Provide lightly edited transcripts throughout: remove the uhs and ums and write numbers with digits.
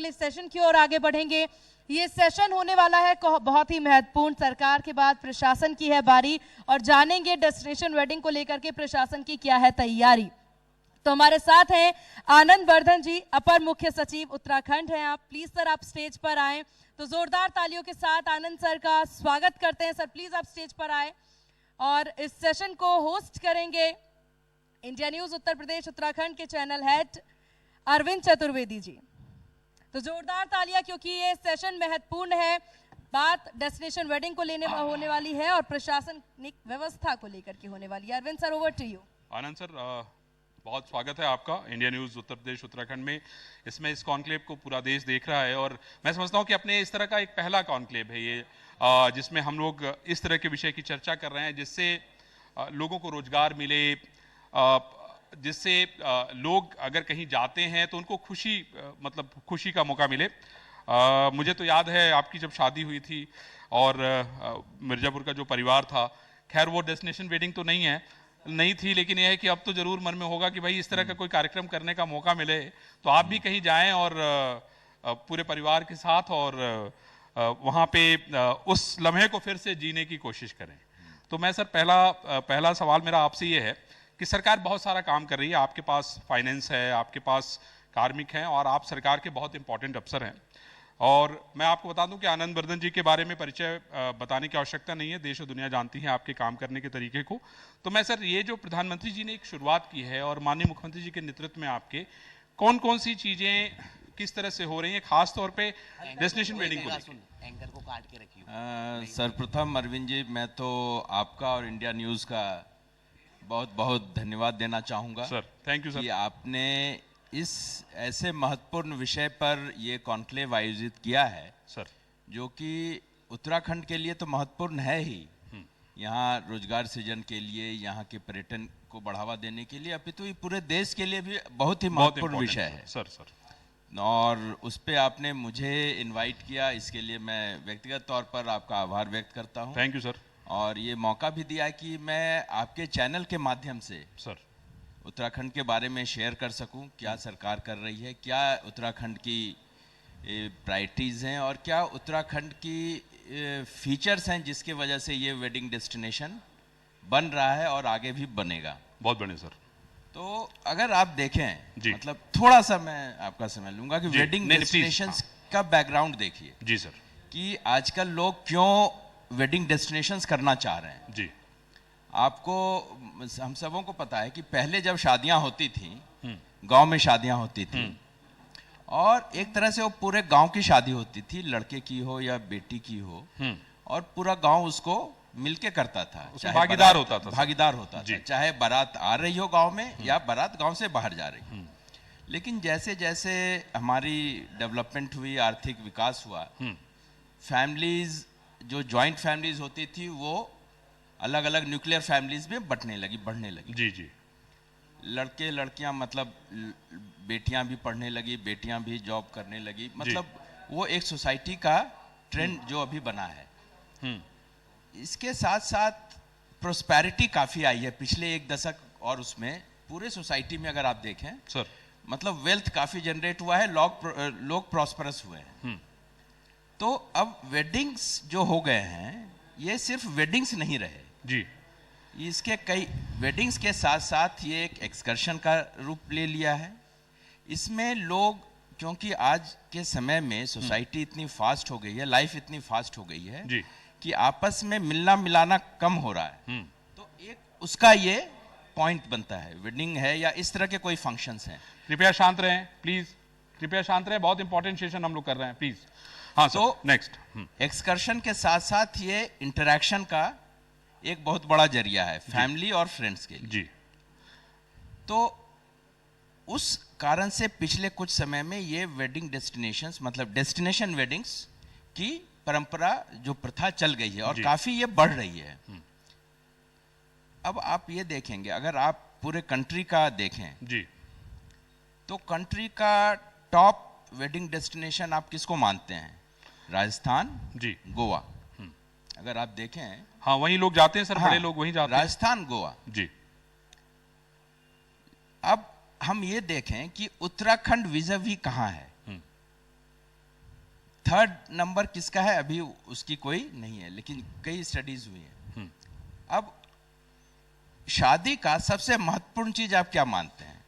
अगले सेशन की ओर आगे बढ़ेंगे। ये सेशन होने वाला है बहुत ही महत्वपूर्ण। सरकार के बाद प्रशासन की है बारी और जानेंगे डेस्टिनेशन वेडिंग को लेकर के प्रशासन की क्या है तैयारी। तो हमारे साथ हैं आनंद वर्धन जी, अपर मुख्य सचिव उत्तराखंड हैं आप। प्लीज सर आप स्टेज पर आए। तो जोरदार तालियों के साथ आनंद सर का स्वागत करते हैं। सर प्लीज आप स्टेज पर आए। और इस सेशन को होस्ट करेंगे इंडिया न्यूज उत्तर प्रदेश उत्तराखंड के चैनल हेड अरविंद चतुर्वेदी जी। तो जोरदार तालियां, क्योंकि ये सेशन महत्वपूर्ण है। बात डेस्टिनेशन वेडिंग को लेने होने वाली है और प्रशासनिक व्यवस्था को लेकर के होने वाली है। Arvind sir over to you. Anand sir बहुत स्वागत है आपका इंडिया न्यूज उत्तर प्रदेश उत्तराखंड में। इसमें इस कॉन्क्लेव को पूरा देश देख रहा है और मैं समझता हूं कि अपने इस तरह का एक पहला कॉन्क्लेव है ये, जिसमें हम लोग इस तरह के विषय की चर्चा कर रहे हैं जिससे लोगों को रोजगार मिले, जिससे लोग अगर कहीं जाते हैं तो उनको खुशी का मौका मिले। मुझे तो याद है आपकी जब शादी हुई थी और मिर्जापुर का जो परिवार था, खैर वो डेस्टिनेशन वेडिंग तो नहीं थी, लेकिन यह है कि अब तो जरूर मन में होगा कि भाई इस तरह का कोई कार्यक्रम करने का मौका मिले तो आप भी कहीं जाएं और पूरे परिवार के साथ और वहां पे उस लम्हे को फिर से जीने की कोशिश करें। तो मैं सर पहला सवाल मेरा आपसे ये है कि सरकार बहुत सारा काम कर रही है, आपके पास फाइनेंस है, आपके पास कार्मिक हैं और आप सरकार के बहुत इंपॉर्टेंट अफसर हैं। और मैं आपको बता दूं कि आनंद वर्धन जी के बारे में परिचय बताने की आवश्यकता नहीं है, देश और दुनिया जानती है आपके काम करने के तरीके को। तो मैं सर ये जो प्रधानमंत्री जी ने एक शुरुआत की है और माननीय मुख्यमंत्री जी के नेतृत्व में आपके कौन कौन सी चीजें किस तरह से हो रही हैं, खास तौर पे डेस्टिनेशन वेडिंग को लेकर। एंकर को काट के रखिए। सर्वप्रथम अरविंद जी, मैं तो आपका और इंडिया न्यूज़ का बहुत बहुत धन्यवाद देना चाहूँगा सर। थैंक यू सर कि आपने इस ऐसे महत्वपूर्ण विषय पर ये कॉन्क्लेव आयोजित किया है सर, जो कि उत्तराखंड के लिए तो महत्वपूर्ण है ही, यहाँ रोजगार सृजन के लिए, यहाँ के पर्यटन को बढ़ावा देने के लिए, अपितु ये पूरे देश के लिए भी बहुत ही महत्वपूर्ण विषय है सर। और उस पे आपने मुझे इनवाइट किया, इसके लिए मैं व्यक्तिगत तौर पर आपका आभार व्यक्त करता हूँ। Thank you sir. और ये मौका भी दिया कि मैं आपके चैनल के माध्यम से सर उत्तराखंड के बारे में शेयर कर सकूं, क्या सरकार कर रही है, क्या उत्तराखंड की प्रायोरिटीज़ हैं और क्या उत्तराखंड की फीचर्स हैं जिसके वजह से ये वेडिंग डेस्टिनेशन बन रहा है और आगे भी बनेगा। बहुत बढ़िया सर। तो अगर आप देखें, मतलब थोड़ा सा मैं आपका समय लूंगा कि वेडिंग डेस्टिनेशंस का बैकग्राउंड देखिए जी सर, कि आजकल लोग क्यों वेडिंग डेस्टिनेशंस करना चाह रहे हैं। जी, आपको हम सबों को पता है कि पहले जब शादियां होती थी, गांव में शादियां होती थी और एक तरह से वो पूरे गांव की शादी होती थी, लड़के की हो या बेटी की हो, और पूरा गांव उसको मिलके करता था, भागीदार होता था, चाहे बारात आ रही हो गांव में या बारात गांव से बाहर जा रही। लेकिन जैसे जैसे हमारी डेवलपमेंट हुई, आर्थिक विकास हुआ, फैमिलीज जो जॉइंट फैमिलीज होती थी वो अलग अलग न्यूक्लियर फैमिलीज में बढ़ने लगी। जी। लड़के लड़कियां, मतलब बेटियां भी पढ़ने लगी, बेटियां भी जॉब करने लगी, मतलब वो एक सोसाइटी का ट्रेंड जो अभी बना है। इसके साथ साथ प्रोस्पेरिटी काफी आई है पिछले एक दशक, और उसमें पूरे सोसाइटी में अगर आप देखें सर, मतलब वेल्थ काफी जनरेट हुआ है, लोग प्रॉस्परस हुए हैं। तो अब वेडिंग्स जो हो गए हैं, ये सिर्फ वेडिंग्स नहीं रहे जी, इसके कई वेडिंग्स के साथ साथ ये एक एक्सकर्शन का रूप ले लिया है। इसमें लोग, क्योंकि आज के समय में सोसाइटी इतनी फास्ट हो गई है, लाइफ इतनी फास्ट हो गई है जी, कि आपस में मिलना मिलाना कम हो रहा है। तो एक उसका ये पॉइंट बनता है, वेडिंग है या इस तरह के कोई फंक्शंस हैं। कृपया शांत रहें प्लीज, कृपया शांत रहें, बहुत इंपॉर्टेंट सेशन हम लोग कर रहे हैं प्लीज। हाँ, तो नेक्स्ट एक्सकर्शन के साथ साथ ये इंटरैक्शन का एक बहुत बड़ा जरिया है फैमिली और फ्रेंड्स के लिए जी। तो उस कारण से पिछले कुछ समय में ये वेडिंग डेस्टिनेशंस, मतलब डेस्टिनेशन वेडिंग्स की परंपरा, जो प्रथा चल गई है और काफी ये बढ़ रही है। अब आप ये देखेंगे, अगर आप पूरे कंट्री का देखें जी, तो कंट्री का टॉप वेडिंग डेस्टिनेशन आप किसको मानते हैं? राजस्थान जी, गोवा। अगर आप देखें, हाँ वहीं लोग जाते हैं सर, बड़े लोग वहीं जाते हैं, राजस्थान गोवा जी। अब हम ये देखें कि उत्तराखंड विज़ावी कहाँ है। थर्ड नंबर किसका है अभी उसकी कोई नहीं है, लेकिन कई स्टडीज हुई हैं। अब शादी का सबसे महत्वपूर्ण चीज आप क्या मानते हैं?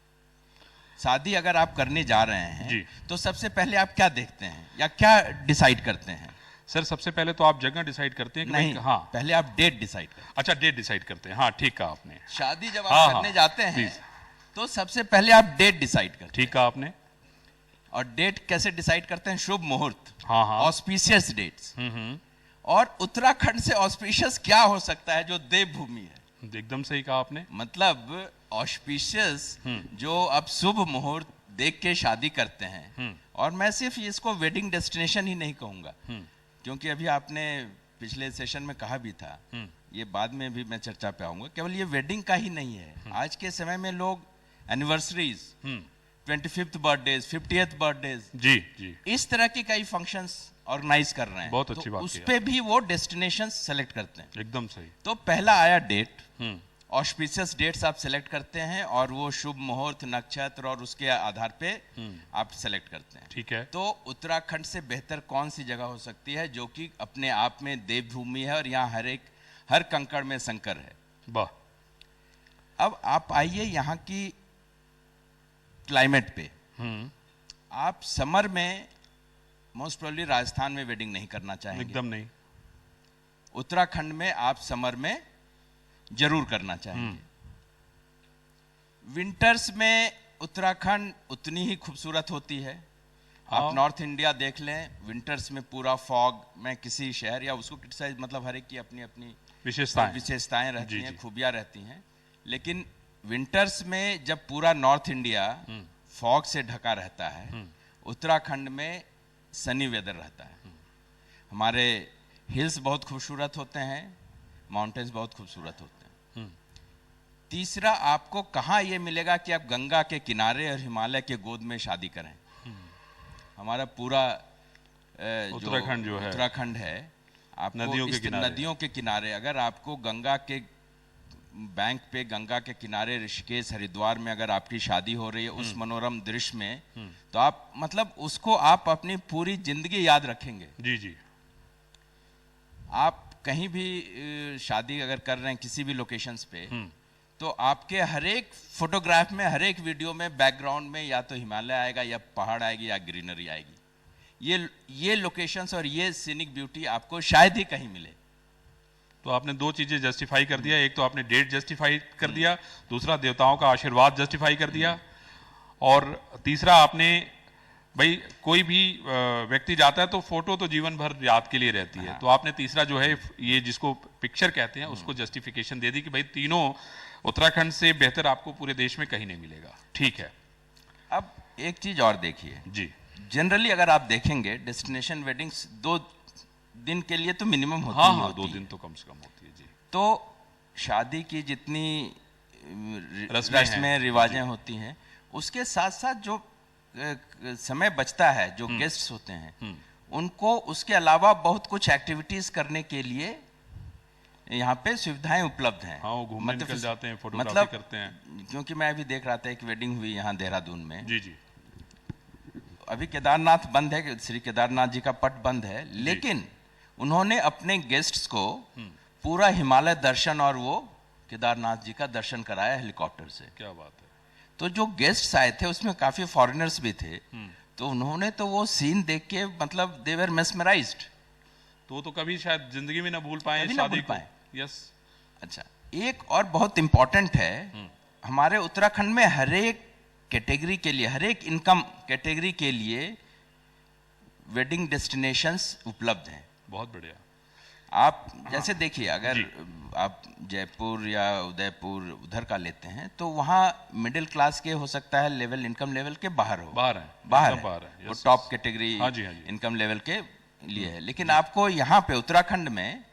शादी अगर आप करने जा रहे हैं तो सबसे पहले आप क्या देखते हैं या क्या डिसाइड करते हैं? सर सबसे पहले तो आप जगह डिसाइड करते हैं कि नहीं, हाँ पहले आप डेट डिसाइड करते हैं। अच्छा, डेट डिसाइड करते हैं, हाँ ठीक कहा आपने। शादी जब आप करने जाते हैं तो सबसे पहले आप डेट डिसाइड करते हैं। ठीक कहा आपने। और डेट कैसे डिसाइड करते हैं? शुभ मुहूर्त, हाँ हाँ, ऑस्पिशियस डेट्स। और उत्तराखंड से ऑस्पिशियस क्या हो सकता है जो देवभूमि है? एकदम सही कहा आपने। मतलब ऑस्पिशियस जो अब शुभ मुहूर्त देख के शादी करते हैं। और मैं सिर्फ इसको वेडिंग डेस्टिनेशन ही नहीं कहूंगा, क्योंकि अभी आपने पिछले सेशन में कहा भी था, ये बाद में भी मैं चर्चा पे आऊंगा, केवल ये वेडिंग का ही नहीं है। आज के समय में लोग anniversaries, 25th birthdays, 50th birthdays, जी जी, इस तरह की कई फंक्शंस ऑर्गेनाइज कर रहे हैं। बहुत अच्छी बात उस पे भी वो डेस्टिनेशन सेलेक्ट करते हैं। एकदम सही। तो पहला आया डेट, ऑस्पिशियस डेट्स आप सेलेक्ट करते हैं और वो शुभ मुहूर्त, नक्षत्र और उसके आधार पे आप सेलेक्ट करते हैं। ठीक है। तो उत्तराखंड से बेहतर कौन सी जगह हो सकती है जो कि अपने आप में देवभूमि है और यहाँ हर कंकड़ में शंकर है। वाह। अब आप आइए यहाँ की क्लाइमेट पे। आप समर में मोस्ट प्रोबेबली राजस्थान में वेडिंग नहीं करना चाहेंगे। एकदम नहीं। उत्तराखंड में आप समर में जरूर करना चाहेंगे। विंटर्स में उत्तराखंड उतनी ही खूबसूरत होती है। आप नॉर्थ इंडिया देख लें, विंटर्स में पूरा फॉग, मैं किसी शहर या उसको क्रिटिसाइज, मतलब हर एक की अपनी अपनी विशेषताएं रहती हैं, खूबियां रहती हैं। लेकिन विंटर्स में जब पूरा नॉर्थ इंडिया फॉग से ढका रहता है, उत्तराखंड में सनी वेदर रहता है। हमारे हिल्स बहुत खूबसूरत होते हैं, माउंटेन्स बहुत खूबसूरत होते हैं। तीसरा, आपको कहाँ ये मिलेगा कि आप गंगा के किनारे और हिमालय के गोद में शादी करें? हमारा पूरा उत्तराखंड जो है, उत्तराखंड है, आपको नदियों के किनारे अगर आपको गंगा के बैंक पे, गंगा के किनारे ऋषिकेश, हरिद्वार में अगर आपकी शादी हो रही है उस मनोरम दृश्य में, तो आप मतलब उसको आप अपनी पूरी जिंदगी याद रखेंगे। जी जी। आप कहीं भी शादी अगर कर रहे हैं किसी भी लोकेशंस पे, तो आपके हर एक फोटोग्राफ में, हर एक वीडियो में बैकग्राउंड में या तो हिमालय आएगा या पहाड़ आएगी या ग्रीनरी आएगी। ये लोकेशंस और ये सीनिक ब्यूटी आपको शायद ही कहीं मिले। तो आपने दो चीजें जस्टिफाई कर दिया, एक तो आपने डेट जस्टिफाई कर दिया, दूसरा देवताओं का आशीर्वाद जस्टिफाई कर दिया, और तीसरा आपने, भाई कोई भी व्यक्ति जाता है तो फोटो तो जीवन भर याद के लिए रहती है, तो आपने तीसरा जो है ये जिसको पिक्चर कहते हैं उसको जस्टिफिकेशन दे दी कि भाई तीनों उत्तराखंड से बेहतर आपको पूरे देश में कहीं नहीं मिलेगा। ठीक है। अब एक चीज और देखिए जी, जनरली अगर आप देखेंगे डेस्टिनेशन वेडिंग्स 2 दिन के लिए तो मिनिमम होती है। हाँ, 2 दिन तो कम से कम होती है जी। तो शादी की जितनी रस्में रिवाजें होती हैं, उसके साथ साथ जो समय बचता है, जो गेस्ट्स होते हैं उनको उसके अलावा बहुत कुछ एक्टिविटीज करने के लिए यहाँ पे सुविधाएं उपलब्ध हैं। हाँ, वो घूमने निकल जाते हैं, फोटोग्राफी मतलब करते हैं। क्योंकि मैं अभी देख रहा था एक वेडिंग हुई यहाँ देहरादून में। जी जी। अभी केदारनाथ बंद है, श्री केदारनाथ जी का पट बंद है, लेकिन उन्होंने अपने गेस्ट्स को पूरा हिमालय दर्शन और वो केदारनाथ जी का दर्शन कराया हेलीकॉप्टर से। क्या बात है। तो जो गेस्ट्स आए थे उसमें काफी फॉरेनर्स भी थे, तो उन्होंने तो वो सीन देख के मतलब दे वर मेस्मराइज्ड। तो कभी शायद जिंदगी में ना भूल पाए शादी को। यस। अच्छा, एक और बहुत इंपॉर्टेंट है, हमारे उत्तराखंड में हर एक कैटेगरी के लिए, हर एक इनकम कैटेगरी के लिए वेडिंग डेस्टिनेशंस उपलब्ध हैं। बहुत बढ़िया। आप जैसे देखिए, अगर आप जयपुर या उदयपुर उधर का लेते हैं तो वहाँ मिडिल क्लास के हो सकता है, लेवल इनकम लेवल के बाहर है, बाहर है। वो टॉप कैटेगरी इनकम लेवल के लिए है। लेकिन आपको यहाँ पे उत्तराखंड में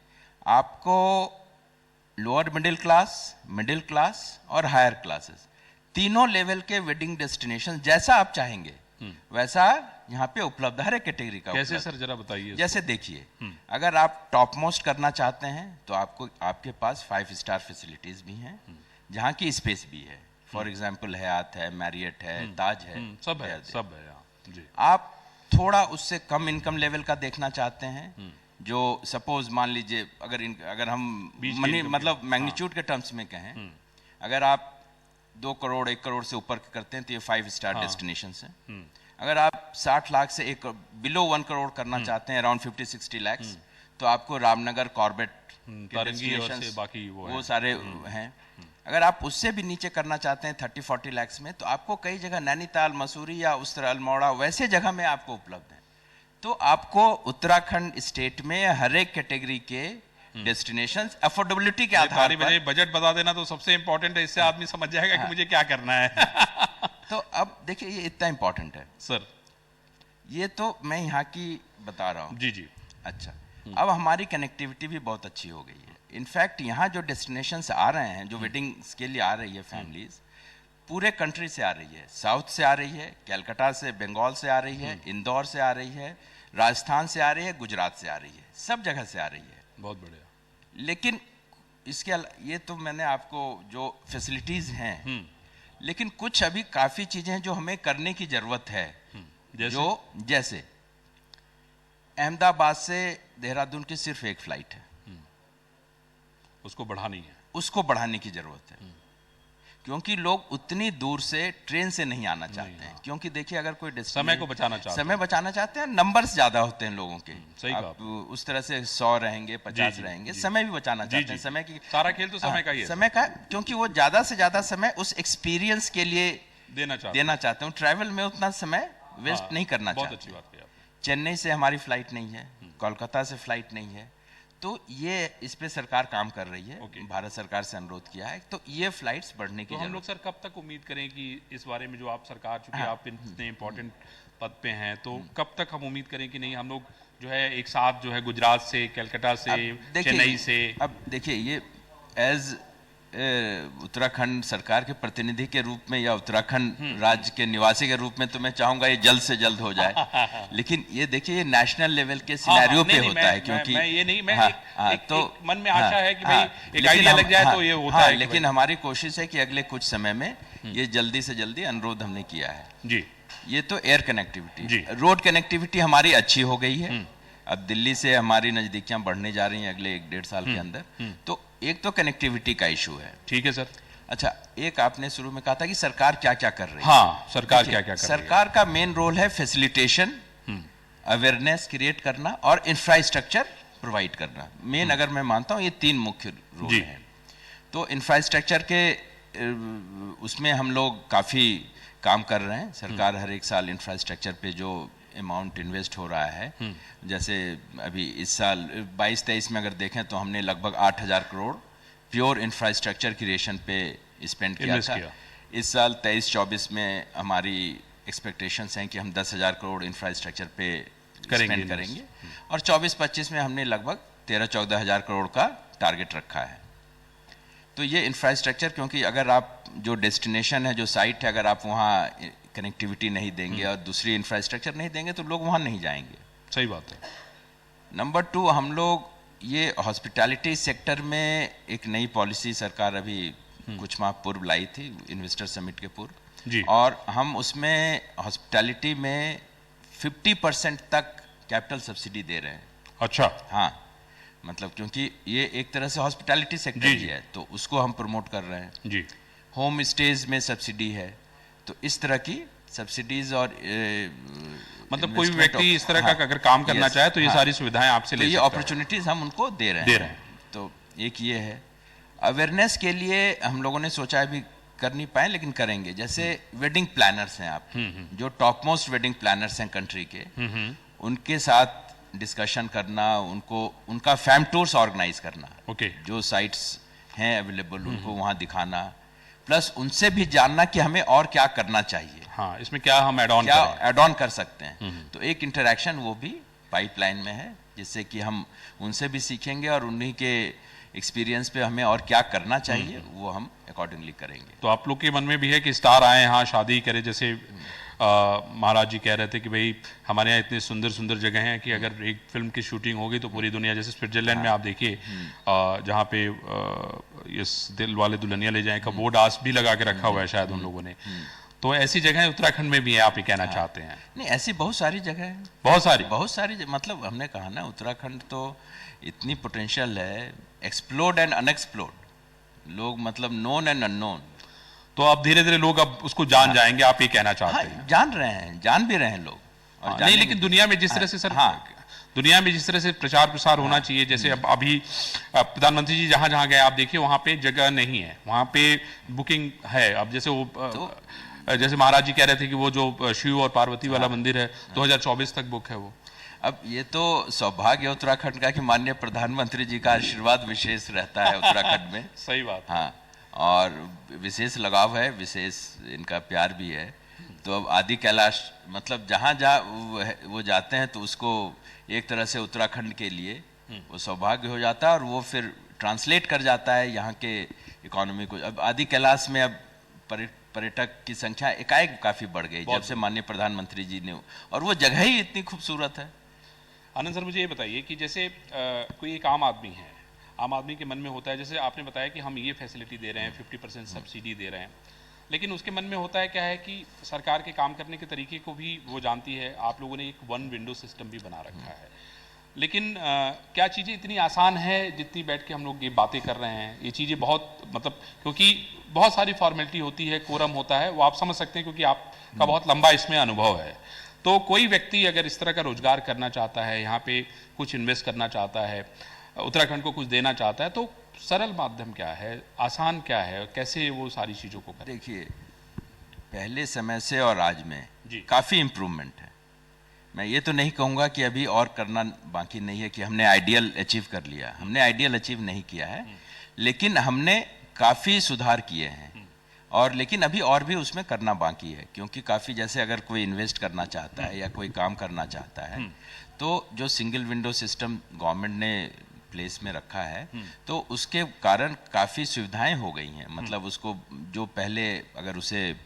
आपको लोअर मिडिल क्लास और हायर क्लासेस, तीनों लेवल के वेडिंग डेस्टिनेशन जैसा आप चाहेंगे वैसा यहाँ पे उपलब्ध, हर एक कैटेगरी का। कैसे सर, जरा बताइए। जैसे देखिए, अगर आप टॉप मोस्ट करना चाहते हैं तो आपके पास 5 स्टार फैसिलिटीज भी हैं, जहाँ की स्पेस भी है। फॉर एग्जाम्पल हयात है, मैरियट है, ताज है, सब है यहाँ जी। आप थोड़ा उससे कम इनकम लेवल का देखना चाहते हैं, जो सपोज मान लीजिए अगर हम मनी मतलब मैग्नीट्यूड के टर्म्स में कहें, अगर आप 2 करोड़ 1 करोड़ से ऊपर करते हैं तो ये 5 स्टार डेस्टिनेशन है। अगर आप 60 लाख से बिलो 1 करोड़ करना चाहते हैं, अराउंड 50-60 लाख, तो आपको रामनगर, कॉर्बेट के डेस्टिनेशंस बाकी वो सारे हैं। अगर आप उससे भी नीचे करना चाहते हैं 30-40 लाख में, तो आपको कई जगह नैनीताल, मसूरी या उस तरह अल्मोड़ा वैसे जगह में आपको उपलब्ध है। तो आपको उत्तराखंड स्टेट में हर एक कैटेगरी के डेस्टिनेशंस अफोर्डेबिलिटी के आधार पर बजट बता देना तो सबसे इंपॉर्टेंट है, इससे आदमी समझ जाएगा कि मुझे क्या करना है। तो अब देखिए ये इतना इंपॉर्टेंट है सर, ये तो मैं यहाँ की बता रहा हूँ। जी जी। अच्छा, अब हमारी कनेक्टिविटी भी बहुत अच्छी हो गई है। इनफैक्ट यहाँ जो डेस्टिनेशंस आ रहे हैं, जो वेडिंग्स के लिए आ रही है फैमिलीज, पूरे कंट्री से आ रही है। साउथ से आ रही है, कलकत्ता से, बंगाल से आ रही है, इंदौर से आ रही है, राजस्थान से आ रही है, गुजरात से आ रही है, सब जगह से आ रही है। बहुत बढ़िया। लेकिन इसके ये तो मैंने आपको जो फैसिलिटीज हैं, लेकिन कुछ अभी काफी चीजें हैं जो हमें करने की जरूरत है। जैसे अहमदाबाद से देहरादून की सिर्फ एक फ्लाइट है, उसको बढ़ानी है, उसको बढ़ाने की जरूरत है, क्योंकि लोग उतनी दूर से ट्रेन से नहीं आना चाहते हैं। क्योंकि देखिए अगर कोई समय को बचाना चाहते हैं, नंबर्स ज्यादा होते हैं लोगों के, सही आप उस तरह से 100 रहेंगे, 50 रहेंगे, समय भी बचाना चाहते हैं। समय की सारा खेल तो समय का ही है, समय का, क्योंकि वो ज्यादा से ज्यादा समय उस एक्सपीरियंस के लिए देना चाहते हैं। ट्रैवल में उतना समय वेस्ट नहीं करना चाहते। बहुत अच्छी बात कही आपने। चेन्नई से हमारी फ्लाइट नहीं है, कोलकाता से फ्लाइट नहीं है, तो ये इस पे सरकार काम कर रही है। भारत सरकार से अनुरोध किया है, तो ये फ्लाइट्स बढ़ने की हम लोग सर कब तक उम्मीद करें कि इस बारे में जो आप सरकार, चूंकि आप इतने इम्पोर्टेंट पद पे हैं, तो कब तक हम उम्मीद करें कि नहीं हम लोग जो है एक साथ जो है गुजरात से, कलकत्ता से, चेन्नई से। अब देखिए ये एज उत्तराखंड सरकार के प्रतिनिधि के रूप में या उत्तराखंड राज्य के निवासी के रूप में तो मैं चाहूंगा ये जल्द से जल्द हो जाए। लेकिन ये देखिए ये नेशनल लेवल के सिनेरियो पे होता है, क्योंकि तो मन में आशा है कि भाई एक आइडिया लग जाए तो ये होता है। लेकिन हमारी कोशिश है कि अगले कुछ समय में ये जल्दी से जल्दी अनुरोध हमने किया है जी। ये तो एयर कनेक्टिविटी, रोड कनेक्टिविटी हमारी अच्छी हो गई है। अब दिल्ली से हमारी नजदीकियां बढ़ने जा रही हैं अगले 1-1.5 साल के अंदर। तो एक तो कनेक्टिविटी का इशू है। ठीक है सर। अच्छा, एक आपने शुरू में कहा था कि सरकार क्या क्या कर रही है। हाँ, सरकार क्या क्या कर रही है। सरकार का मेन रोल है फैसिलिटेशन, अवेयरनेस क्रिएट करना और इंफ्रास्ट्रक्चर प्रोवाइड करना। मेन अगर मैं मानता हूँ ये 3 मुख्य रोल हैं। तो इंफ्रास्ट्रक्चर के उसमें हम लोग काफी काम कर रहे हैं। सरकार हर एक साल इंफ्रास्ट्रक्चर पे जो अमाउंट इन्वेस्ट हो रहा है, जैसे अभी इस साल 22-23 में अगर देखें तो हमने लगभग 8,000 करोड़ प्योर इंफ्रास्ट्रक्चर क्रिएशन पे स्पेंड किया था। इस साल 23-24 में हमारी एक्सपेक्टेशंस हैं कि हम 10,000 करोड़ इंफ्रास्ट्रक्चर पे स्पेंड करेंगे और 24-25 में हमने लगभग 13-14 हज़ार करोड़ का टारगेट रखा है। तो ये इंफ्रास्ट्रक्चर, क्योंकि अगर आप जो डेस्टिनेशन है, जो साइट है, अगर आप वहाँ कनेक्टिविटी नहीं देंगे और दूसरी इंफ्रास्ट्रक्चर नहीं देंगे तो लोग वहाँ नहीं जाएंगे। सही बात है। नंबर 2, हम लोग ये हॉस्पिटैलिटी सेक्टर में एक नई पॉलिसी सरकार अभी कुछ माह पूर्व लाई थी, इन्वेस्टर समिट के पूर्व जी। और हम उसमें हॉस्पिटैलिटी में 50% तक कैपिटल सब्सिडी दे रहे हैं। अच्छा। हाँ, मतलब क्योंकि ये एक तरह से हॉस्पिटैलिटी सेक्टर ही है, तो उसको हम प्रमोट कर रहे हैं जी। होम स्टेज में सब्सिडी है, तो इस तरह की सब्सिडीज और मतलब कोई व्यक्ति इस तरह का अगर काम करना चाहे तो ये सारी सुविधाएं आपसे ले सकता है। ये अपॉर्चुनिटीज हम उनको दे रहे हैं। तो एक ये है। अवेयरनेस के लिए हम लोगों ने सोचा अभी कर नहीं पाए लेकिन करेंगे। जैसे वेडिंग प्लानर्स हैं, आप जो टॉप मोस्ट वेडिंग प्लानर्स हैं कंट्री के, उनके साथ डिस्कशन करना, उनका फैम टूर्स ऑर्गेनाइज करना, जो साइट्स हैं अवेलेबल उनको वहां दिखाना, प्लस उनसे भी जानना कि हमें और क्या करना चाहिए। हाँ, इसमें क्या हम ऐड ऑन कर सकते हैं। तो एक इंटरेक्शन वो भी पाइपलाइन में है, जिससे कि हम उनसे भी सीखेंगे और उन्हीं के एक्सपीरियंस पे हमें और क्या करना चाहिए वो हम अकॉर्डिंगली करेंगे। तो आप लोग के मन में भी है कि स्टार आए यहाँ शादी करे, जैसे महाराज जी कह रहे थे कि भाई हमारे यहाँ इतने सुंदर सुंदर जगह हैं कि अगर एक फिल्म की शूटिंग होगी तो पूरी दुनिया, जैसे स्विट्जरलैंड में आप देखिए जहाँ पे ये दिल वाले दुल्हनिया ले जाएं का बोर्ड आज भी लगा के रखा हुआ है शायद उन लोगों ने। तो ऐसी जगह उत्तराखंड में भी है, आप ये कहना चाहते हैं? नहीं, ऐसी बहुत सारी जगह है, बहुत सारी मतलब हमने कहा ना, उत्तराखंड तो इतनी पोटेंशियल है, एक्सप्लोर्ड एंड अनएक्सप्लोर्ड, लोग मतलब नोन एंड अननोन। तो अब धीरे धीरे लोग अब उसको जान जाएंगे, आप ये कहना चाहते हैं? जान रहे हैं, जान भी रहे हैं लोग। और नहीं, लेकिन दुनिया में जिस तरह से सर, दुनिया में जिस तरह से प्रचार प्रसार होना चाहिए, जैसे अब अभी प्रधानमंत्री जी जहां जहां गए आप देखिए वहां पे जगह नहीं है, वहां पे बुकिंग है। अब जैसे वो जैसे महाराज जी कह रहे थे कि वो जो शिव और पार्वती वाला मंदिर है 2024 तक बुक है वो। अब ये तो सौभाग्य है उत्तराखंड का कि माननीय प्रधानमंत्री जी का आशीर्वाद विशेष रहता है उत्तराखंड में। सही बात। हाँ, और विशेष लगाव है, विशेष इनका प्यार भी है। तो अब आदि कैलाश मतलब जहाँ जहाँ वो जाते हैं तो उसको एक तरह से उत्तराखंड के लिए वो सौभाग्य हो जाता है, और वो फिर ट्रांसलेट कर जाता है यहाँ के इकोनॉमी को। अब आदि कैलाश में अब पर्यटक की संख्या एकाएक काफी बढ़ गई जब से माननीय प्रधानमंत्री जी ने, और वो जगह ही इतनी खूबसूरत है। आनंद सर, मुझे ये बताइए कि जैसे कोई एक आम आदमी है, आम आदमी के मन में होता है, जैसे आपने बताया कि हम ये फैसिलिटी दे रहे हैं, 50% सब्सिडी दे रहे हैं, लेकिन उसके मन में होता है क्या है कि सरकार के काम करने के तरीके को भी वो जानती है। आप लोगों ने एक वन विंडो सिस्टम भी बना रखा है, लेकिन क्या चीज़ें इतनी आसान है जितनी बैठ के हम लोग ये बातें कर रहे हैं? ये चीज़ें बहुत मतलब, क्योंकि बहुत सारी फॉर्मेलिटी होती है, कोरम होता है, वो आप समझ सकते हैं क्योंकि आपका बहुत लंबा इसमें अनुभव है। तो कोई व्यक्ति अगर इस तरह का रोजगार करना चाहता है, यहाँ पे कुछ इन्वेस्ट करना चाहता है, उत्तराखंड को कुछ देना चाहता है, तो सरल माध्यम क्या है, आसान क्या है, कैसे वो सारी चीज़ों को करें? देखिए, पहले समय से और आज में काफ़ी इम्प्रूवमेंट है। मैं ये तो नहीं कहूँगा कि अभी और करना बाकी नहीं है, कि हमने आइडियल अचीव कर लिया। हमने आइडियल अचीव नहीं किया है, लेकिन हमने काफ़ी सुधार किए हैं, और लेकिन अभी और भी उसमें करना बाकी है। क्योंकि काफ़ी, जैसे अगर कोई इन्वेस्ट करना चाहता है या कोई काम करना चाहता है, तो जो सिंगल विंडो सिस्टम गवर्नमेंट ने प्लेस में रखा है, तो उसके कारण काफ़ी सुविधाएं हो गई हैं। मतलब उसको जो पहले अगर उसे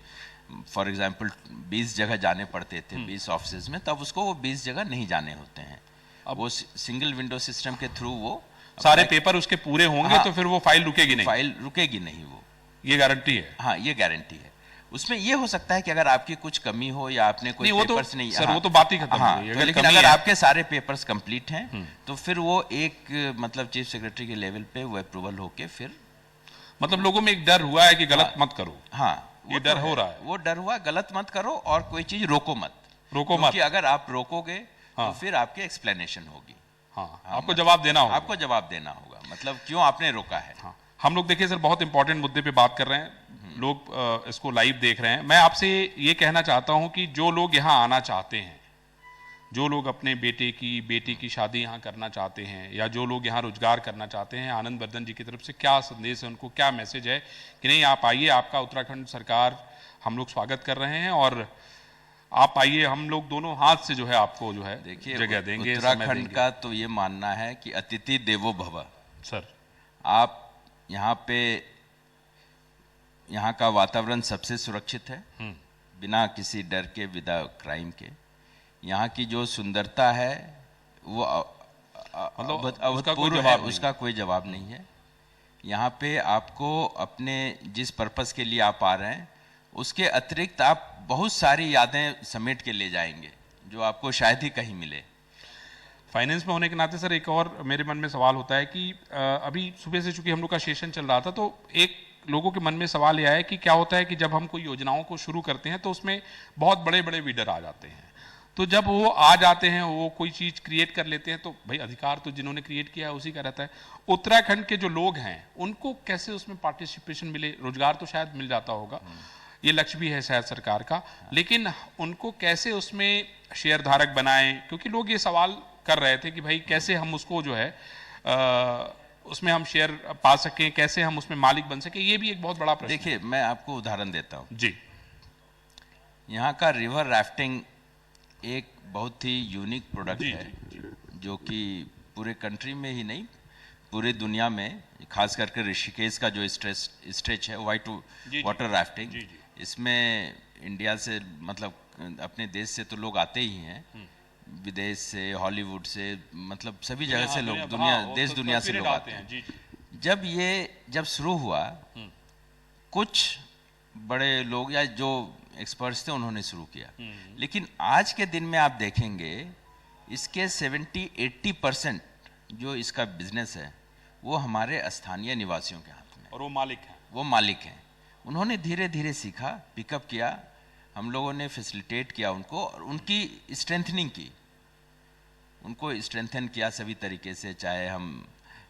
फॉर एग्जांपल 20 जगह जाने पड़ते थे, 20 ऑफिसेज में, तब उसको वो 20 जगह नहीं जाने होते हैं। अब वो सिंगल विंडो सिस्टम के थ्रू वो सारे पेपर उसके पूरे होंगे। हाँ, तो फिर वो फाइल रुकेगी नहीं? फाइल रुकेगी नहीं, वो ये गारंटी है? हाँ, ये गारंटी है। उसमें ये हो सकता है कि अगर आपकी कुछ कमी हो या आपने कोई पेपर्स नहीं, सर वो तो बात ही खत्म हो गई। तो लेकिन अगर आपके सारे पेपर्स कंप्लीट हैं तो फिर वो एक मतलब चीफ सेक्रेटरी के लेवल पे वो अप्रूवल होके फिर, मतलब लोगों में एक डर हुआ है कि गलत मत करो। हाँ, ये डर हो रहा है, वो डर हुआ, गलत मत करो और कोई चीज रोको मत। क्योंकि अगर आप रोकोगे तो फिर आपकी एक्सप्लेनेशन होगी। हाँ, आपको जवाब देना होगा। आपको जवाब देना होगा, मतलब क्यों आपने रोका है। हाँ, हम लोग देखिए सर बहुत इंपॉर्टेंट मुद्दे पे बात कर रहे हैं, लोग इसको लाइव देख रहे हैं। मैं आपसे ये कहना चाहता हूं कि जो लोग यहाँ आना चाहते हैं, जो लोग अपने बेटी की शादी यहाँ करना चाहते हैं, या जो लोग यहाँ रोजगार करना चाहते हैं, आनंद वर्धन जी की तरफ से क्या संदेश है, उनको क्या मैसेज है कि नहीं आप आइए, आपका उत्तराखंड सरकार हम लोग स्वागत कर रहे हैं, और आप आइए, हम लोग दोनों हाथ से जो है आपको जो है देखिए जगह देंगे। उत्तराखंड का तो ये मानना है कि अतिथि देवो भव। सर, आप यहाँ पे, यहाँ का वातावरण सबसे सुरक्षित है, बिना किसी डर के, विदा क्राइम के। यहाँ की जो सुंदरता है वो अभूतपूर्व है, उसका कोई जवाब नहीं है। यहाँ पे आपको अपने जिस पर्पस के लिए आप आ रहे हैं उसके अतिरिक्त आप बहुत सारी यादें समेट के ले जाएंगे जो आपको शायद ही कहीं मिले। फाइनेंस में होने के नाते सर एक और मेरे मन में सवाल होता है कि अभी सुबह से चूंकि हम लोग का सेशन चल रहा था, तो एक लोगों के मन में सवाल यह है कि क्या होता है कि जब हम कोई योजनाओं को शुरू करते हैं तो उसमें बहुत बड़े बड़े लीडर आ जाते हैं। तो जब वो आ जाते हैं, वो कोई चीज क्रिएट कर लेते हैं, तो भाई अधिकार तो जिन्होंने क्रिएट किया है उसी का रहता है। उत्तराखंड के जो लोग हैं उनको कैसे उसमें पार्टिसिपेशन मिले? रोजगार तो शायद मिल जाता होगा, ये लक्ष्य भी है शायद सरकार का, लेकिन उनको कैसे उसमें शेयर धारक बनाएं? क्योंकि लोग ये सवाल कर रहे थे कि भाई कैसे हम उसको जो है उसमें हम शेयर पा सकें, कैसे हम उसमें मालिक बन सकें, ये भी एक बहुत बड़ा प्रश्न है। देखिए, मैं आपको उदाहरण देता हूँ जी। यहाँ का रिवर राफ्टिंग एक बहुत ही यूनिक प्रोडक्ट है, जो कि पूरे कंट्री में ही नहीं पूरे दुनिया में, खास करके ऋषिकेश का जो स्ट्रेच है वाइट वाटर राफ्टिंग, इसमें इंडिया से मतलब अपने देश से तो लोग आते ही हैं, विदेश से, हॉलीवुड से, मतलब सभी जगह से लोग, देश दुनिया से लोग आते हैं। जब शुरू हुआ, कुछ बड़े लोग या जो एक्सपर्ट्स थे, उन्होंने शुरू किया। लेकिन आज के दिन में आप देखेंगे इसके 70-80% जो इसका बिजनेस है वो हमारे स्थानीय निवासियों के हाथ में, और वो मालिक हैं। उन्होंने धीरे धीरे सीखा, पिकअप किया, हम लोगों ने फैसिलिटेट किया उनको और उनकी स्ट्रेंथनिंग की, उनको स्ट्रेंथन किया सभी तरीके से। चाहे हम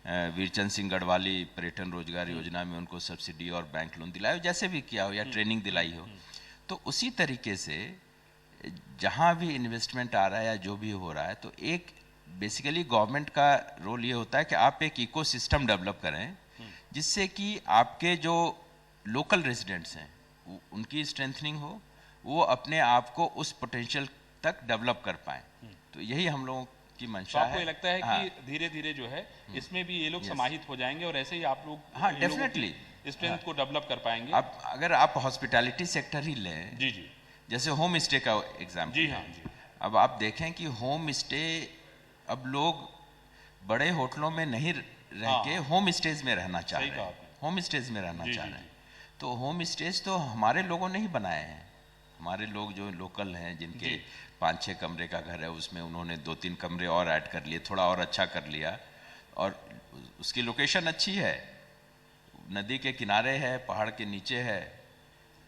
वीरचंद सिंह गढ़वाली पर्यटन रोजगार योजना में उनको सब्सिडी और बैंक लोन दिलाए, जैसे भी किया हो, या ट्रेनिंग दिलाई हो। तो उसी तरीके से जहाँ भी इन्वेस्टमेंट आ रहा है या जो भी हो रहा है, तो एक बेसिकली गवर्नमेंट का रोल ये होता है कि आप एक इकोसिस्टम डेवलप करें जिससे कि आपके जो लोकल रेजिडेंट्स हैं उनकी स्ट्रेंथनिंग हो, वो अपने आप को उस पोटेंशियल तक डेवलप कर पाएं। तो यही हम लोगों की मंशा है। आपको ये लगता है कि धीरे धीरे जो है इसमें भी ये लोग समाहित हो जाएंगे और ऐसे ही आप लोग हाँ डेफिनेटली स्ट्रेंथ को डेवलप कर पाएंगे? आप अगर आप हॉस्पिटैलिटी सेक्टर ही लें, जी जी, जैसे होम स्टे का एग्जाम्पल, जी हाँ जी। अब आप देखें कि होम स्टे अब लोग बड़े होटलों में नहीं रह के होम स्टेज में रहना चाह रहे हैं, होम स्टेज में रहना चाह रहे हैं। तो होम स्टेज तो हमारे लोगों ने ही बनाए हैं, हमारे लोग जो लोकल हैं जिनके 5-6 कमरे का घर है उसमें उन्होंने 2-3 कमरे और ऐड कर लिए, थोड़ा और अच्छा कर लिया, और उसकी लोकेशन अच्छी है, नदी के किनारे है, पहाड़ के नीचे है।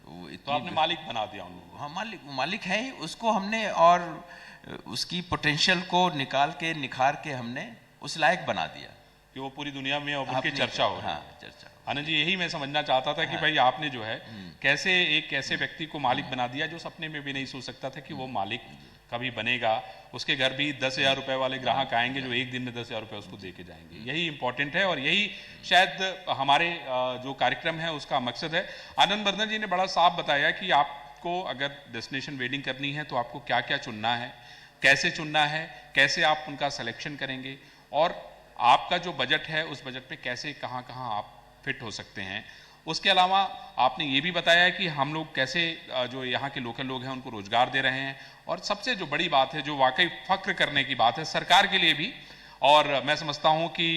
तो आपने मालिक बना दिया उनको? हाँ, मालिक है ही, उसको हमने और उसकी पोटेंशियल को निकाल के निखार के हमने उस लायक बना दिया कि वो पूरी दुनिया में अब उनकी चर्चा हो रही है। हाँ, चर्चा। आनंद जी, यही मैं समझना चाहता था कि भाई आपने जो है कैसे एक ऐसे व्यक्ति को मालिक बना दिया जो सपने में भी नहीं सोच सकता था कि वो मालिक कभी बनेगा। उसके घर भी 10,000 रुपए वाले ग्राहक आएंगे जो एक दिन में 10,000 रुपए उसको दे के जाएंगे। यही इंपॉर्टेंट है और यही शायद हमारे जो कार्यक्रम है उसका मकसद है। आनंद वर्धन जी ने बड़ा साफ बताया कि आपको अगर डेस्टिनेशन वेडिंग करनी है तो आपको क्या क्या चुनना है, कैसे चुनना है, कैसे आप उनका सिलेक्शन करेंगे, और आपका जो बजट है उस बजट पे कैसे कहाँ कहाँ आप फिट हो सकते हैं। उसके अलावा आपने ये भी बताया कि हम लोग कैसे जो यहाँ के लोकल लोग हैं उनको रोजगार दे रहे हैं, और सबसे जो बड़ी बात है, जो वाकई फख्र करने की बात है सरकार के लिए भी, और मैं समझता हूँ कि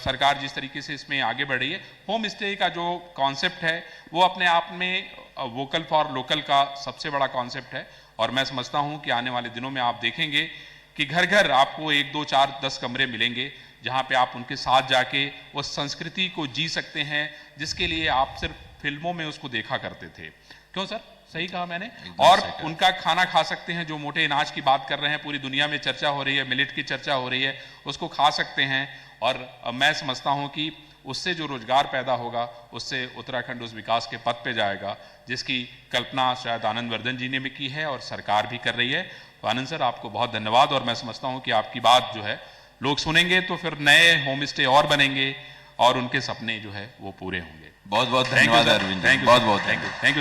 सरकार जिस तरीके से इसमें आगे बढ़ रही है, होम स्टे का जो कॉन्सेप्ट है वो अपने आप में वोकल फॉर लोकल का सबसे बड़ा कॉन्सेप्ट है। और मैं समझता हूँ कि आने वाले दिनों में आप देखेंगे कि घर घर आपको 1, 2, 4, 10 कमरे मिलेंगे जहाँ पे आप उनके साथ जाके उस संस्कृति को जी सकते हैं जिसके लिए आप सिर्फ फिल्मों में उसको देखा करते थे। क्यों सर, सही कहा मैंने? और उनका खाना खा सकते हैं, जो मोटे अनाज की बात कर रहे हैं, पूरी दुनिया में चर्चा हो रही है, मिलेट की चर्चा हो रही है, उसको खा सकते हैं। और मैं समझता हूँ कि उससे जो रोजगार पैदा होगा उससे उत्तराखंड उस विकास के पथ पे जाएगा जिसकी कल्पना शायद आनंद वर्धन जी ने भी की है और सरकार भी कर रही है। तो आनंद सर, आपको बहुत धन्यवाद, और मैं समझता हूँ कि आपकी बात जो है लोग सुनेंगे तो फिर नए होम स्टे और बनेंगे और उनके सपने जो है वो पूरे होंगे। बहुत बहुत धन्यवाद अरविंद, बहुत बहुत थैंक यू।